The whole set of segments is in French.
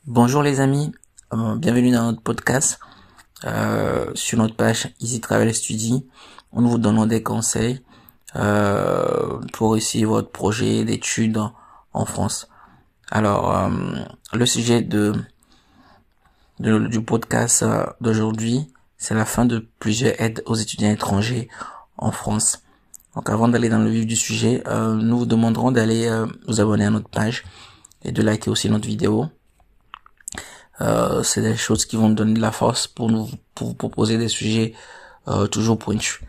Bonjour les amis, bienvenue dans notre podcast. Sur notre page Easy Travel Study, nous vous donnons des conseils pour réussir votre projet d'études en France. Alors, le sujet du podcast d'aujourd'hui, c'est la fin de plusieurs aides aux étudiants étrangers en France. Donc avant d'aller dans le vif du sujet, nous vous demanderons d'aller vous abonner à notre page et de liker aussi notre vidéo. C'est des choses qui vont nous donner de la force pour vous proposer des sujets toujours pointus.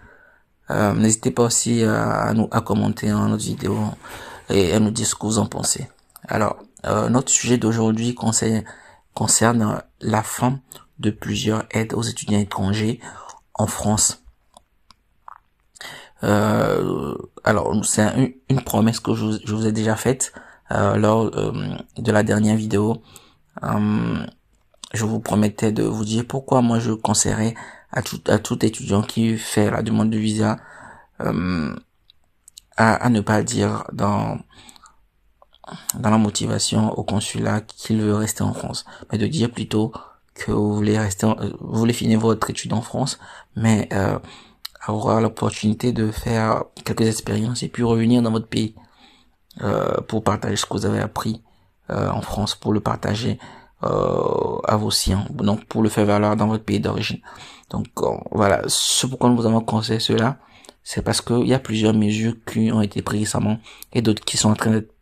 N'hésitez pas aussi à commenter notre vidéo et à nous dire ce que vous en pensez. Alors, notre sujet d'aujourd'hui concerne la fin de plusieurs aides aux étudiants étrangers en France. Alors, c'est une promesse que je vous ai déjà faite lors de la dernière vidéo. Je vous promettais de vous dire pourquoi moi je conseillerais à tout étudiant qui fait la demande de visa à ne pas dire dans la motivation au consulat qu'il veut rester en France, mais de dire plutôt que vous voulez vous voulez finir votre étude en France, mais avoir l'opportunité de faire quelques expériences et puis revenir dans votre pays pour partager ce que vous avez appris en France, pour le partager à vos siens, donc pour le faire valoir dans votre pays d'origine. Donc voilà, ce pourquoi nous vous avons conseillé cela, c'est parce qu'il y a plusieurs mesures qui ont été prises récemment et d'autres qui sont en train d'être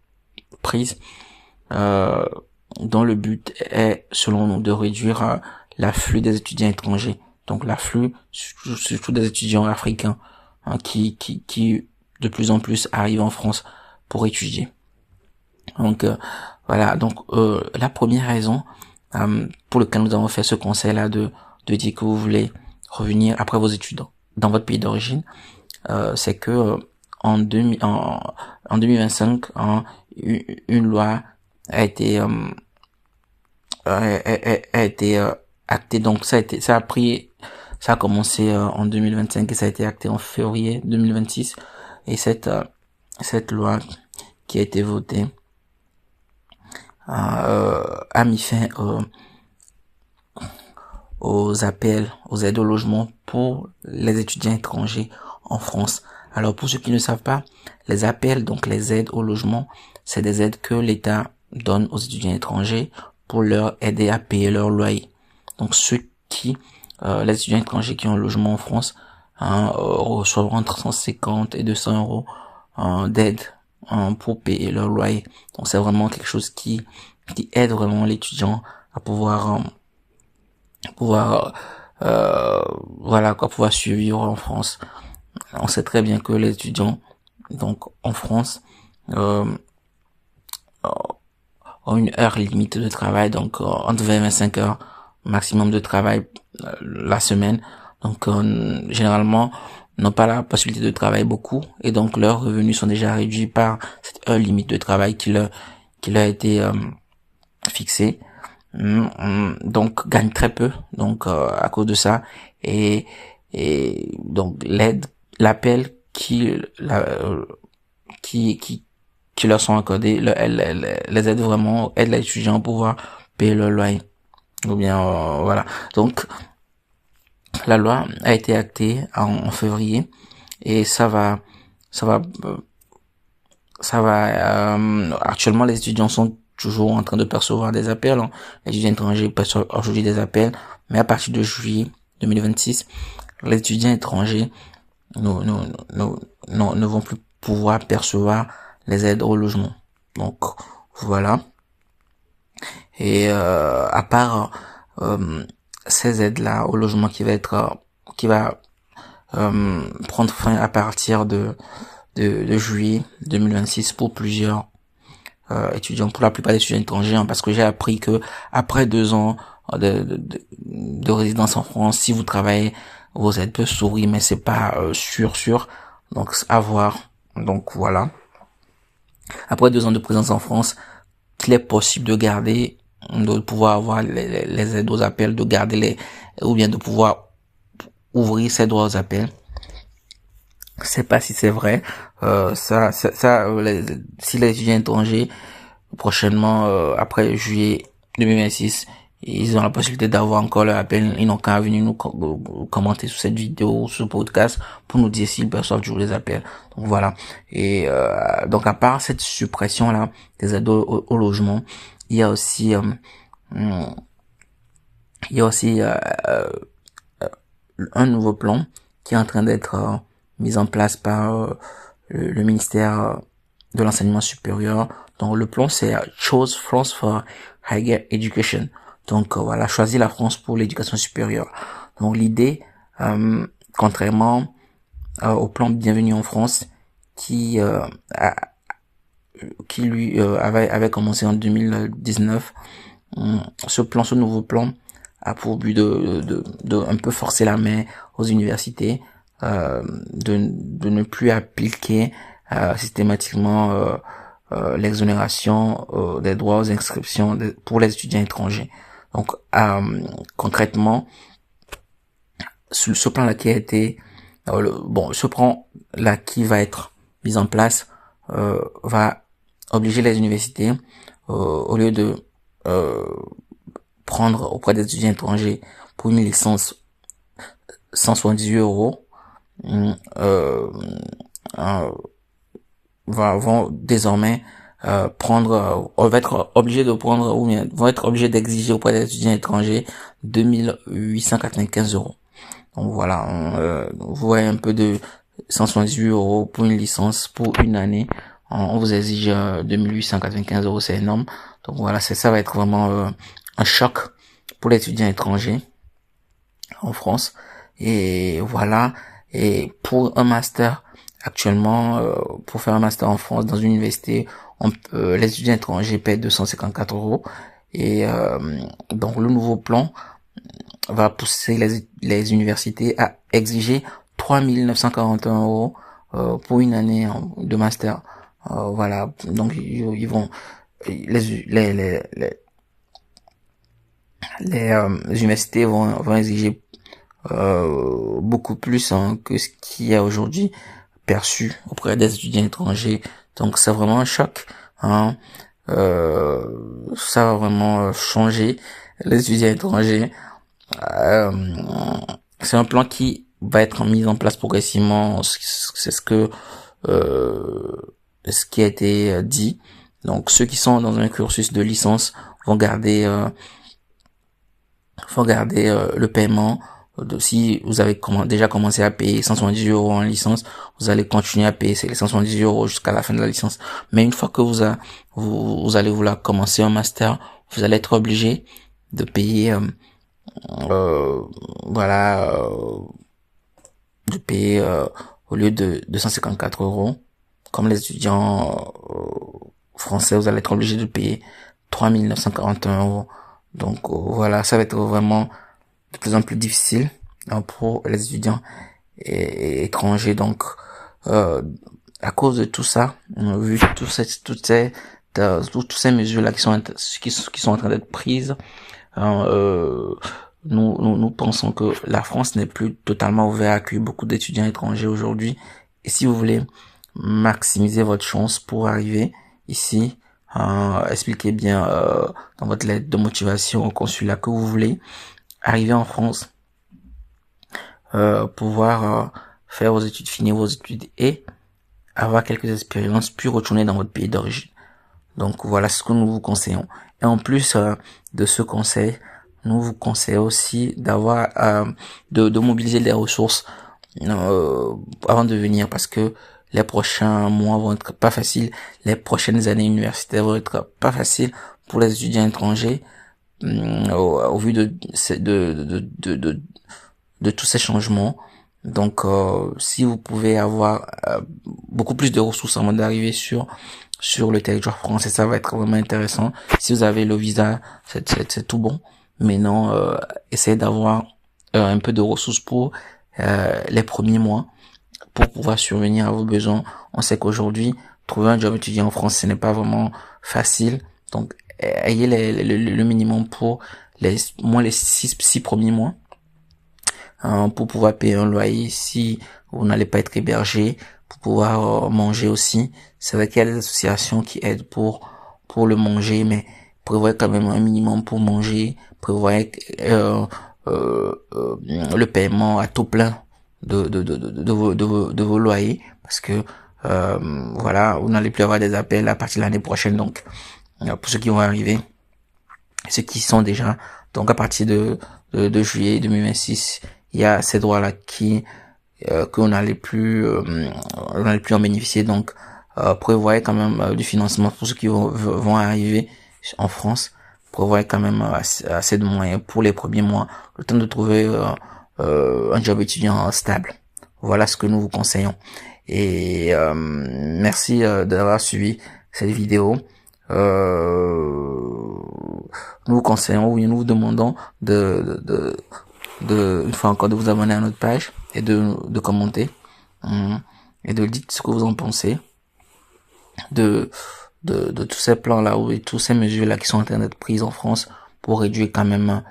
prises, dont le but est, selon nous, de réduire l'afflux des étudiants étrangers. Donc l'afflux, surtout des étudiants africains, qui de plus en plus arrivent en France pour étudier. Donc voilà, donc la première raison pour laquelle nous avons fait ce conseil-là de dire que vous voulez revenir après vos études dans votre pays d'origine, c'est que en 2025, une loi a été actée. Donc ça a commencé en 2025 et ça a été acté en février 2026. Et cette loi qui a été votée a mis fin aux appels, aux aides au logement pour les étudiants étrangers en France. Alors pour ceux qui ne savent pas, les appels, donc les aides au logement, c'est des aides que l'État donne aux étudiants étrangers pour leur aider à payer leur loyer. Donc les étudiants étrangers qui ont un logement en France reçoivent entre 150 et 200 euros d'aide pour payer leur loyer. Donc c'est vraiment quelque chose qui aide vraiment l'étudiant à pouvoir survivre en France. On sait très bien que les étudiants donc en France ont une heure limite de travail, donc entre 20 et 25 heures maximum de travail la semaine. Donc généralement n'ont pas la possibilité de travailler beaucoup et donc leurs revenus sont déjà réduits par cette heure limite de travail qui leur a été fixée. Donc gagnent très peu donc à cause de ça et donc l'appel qui leur sont accordés les aide vraiment, aide les étudiants à pouvoir payer leur loyer ou bien voilà. Donc la loi a été actée en février et ça va actuellement les étudiants sont toujours en train de percevoir des appels, Les étudiants étrangers perçoivent aujourd'hui des appels, mais à partir de juillet 2026, les étudiants étrangers ne vont plus pouvoir percevoir les aides au logement. Donc voilà. Et à part ces aides-là au logement qui va prendre fin à partir de juillet 2026 pour plusieurs étudiants, pour la plupart des étudiants étrangers, parce que j'ai appris que après 2 ans de résidence en France, si vous travaillez, vos aides peuvent sourire, mais c'est pas sûr. Donc à voir. Donc voilà. Après 2 ans de présence en France, qu'il est possible de garder, de pouvoir avoir les aides aux appels, de garder ou bien de pouvoir ouvrir ses droits aux appels. Je sais pas si c'est vrai. Si les étudiants étrangers prochainement après juillet 2026, ils ont la possibilité d'avoir encore leur appel. Ils n'ont qu'à venir nous commenter sur cette vidéo, sur ce podcast, pour nous dire s'ils perçoivent toujours les appels. Donc voilà. Et donc à part cette suppression là des aides au logement, il y a aussi un nouveau plan qui est en train d'être mis en place par le ministère de l'enseignement supérieur. Donc le plan c'est Choose France for Higher Education. Donc voilà, choisir la France pour l'éducation supérieure. Donc l'idée, contrairement au plan Bienvenue en France, qui lui avait commencé en 2019, ce nouveau plan a pour but de un peu forcer la main aux universités, de ne plus appliquer systématiquement l'exonération des droits aux inscriptions pour les étudiants étrangers. Donc concrètement, ce plan-là qui a été ce plan-là qui va être mis en place va obliger les universités au lieu de prendre auprès des étudiants étrangers pour une licence 178 euros, vont désormais va être obligé de prendre, ou bien vont être obligés d'exiger auprès des étudiants étrangers 2895 euros. Donc voilà, vous voyez un peu de 178 euros pour une licence pour une année. On vous exige 2895 euros, c'est énorme. Donc voilà, ça va être vraiment un choc pour les étudiants étrangers en France. Et voilà, et pour un master, actuellement, pour faire un master en France dans une université, les étudiants étrangers paient 254 euros. Et donc le nouveau plan va pousser les universités à exiger 3941 euros pour une année de master. Voilà, donc ils vont les universités vont exiger beaucoup plus que ce qui est aujourd'hui perçu auprès des étudiants étrangers. Donc c'est vraiment un choc. Ça va vraiment changer les étudiants étrangers. C'est un plan qui va être mis en place progressivement. C'est ce qui a été dit. Donc ceux qui sont dans un cursus de licence vont garder le paiement. Si vous avez déjà commencé à payer 178 euros en licence, vous allez continuer à payer les 178 euros jusqu'à la fin de la licence. Mais une fois que vous allez vouloir commencer un master, vous allez être obligé de payer au lieu de 254 euros, comme les étudiants français, vous allez être obligé de payer 3941 euros. Donc voilà, ça va être vraiment de plus en plus difficile pour les étudiants étrangers. Donc à cause de tout ça, vu toutes ces mesures là qui sont en train d'être prises, nous pensons que la France n'est plus totalement ouverte à accueillir beaucoup d'étudiants étrangers aujourd'hui. Et si vous voulez maximiser votre chance pour arriver ici, expliquez bien dans votre lettre de motivation au consulat que vous voulez arriver en France, pouvoir faire vos études, finir vos études et avoir quelques expériences, puis retourner dans votre pays d'origine. Donc voilà ce que nous vous conseillons. Et en plus de ce conseil, nous vous conseillons aussi d'avoir de mobiliser les ressources avant de venir, parce que les prochains mois vont être pas faciles, les prochaines années universitaires vont être pas faciles pour les étudiants étrangers au vu de tous ces changements. Donc si vous pouvez avoir beaucoup plus de ressources avant d'arriver sur le territoire français, ça va être vraiment intéressant. Si vous avez le visa, c'est tout bon. Mais non, essayez d'avoir un peu de ressources pour les premiers mois, pour pouvoir survenir à vos besoins. On sait qu'aujourd'hui, trouver un job étudiant en France, ce n'est pas vraiment facile. Donc, ayez le minimum pour les 6 premiers mois, pour pouvoir payer un loyer si vous n'allez pas être hébergé, pour pouvoir manger aussi. C'est vrai qu'il y a des associations qui aident pour le manger, mais prévoyez quand même un minimum pour manger, prévoyez le paiement à taux plein de vos loyers, parce que voilà, vous n'allez plus avoir des appels à partir de l'année prochaine. Donc pour ceux qui vont arriver, ceux qui sont déjà, donc à partir de juillet 2026, il y a ces droits-là qu'on n'allait plus en bénéficier. Donc prévoyez quand même du financement pour ceux qui vont arriver en France. Prévoyez quand même assez de moyens pour les premiers mois, le temps de trouver un job étudiant stable. Voilà ce que nous vous conseillons. Et merci d'avoir suivi cette vidéo. Nous vous conseillons, oui, nous vous demandons une fois encore, de vous abonner à notre page et de commenter, et de dire ce que vous en pensez de tous ces plans là et toutes ces mesures là qui sont en train d'être prises en France pour réduire quand même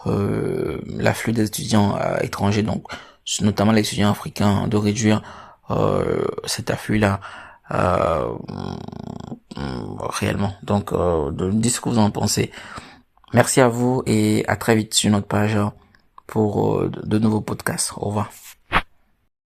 l'afflux des étudiants étrangers, donc notamment les étudiants africains, de réduire cet afflux là réellement. Donc de dire ce que vous en pensez. Merci à vous et à très vite sur notre page pour de nouveaux podcasts. Au revoir.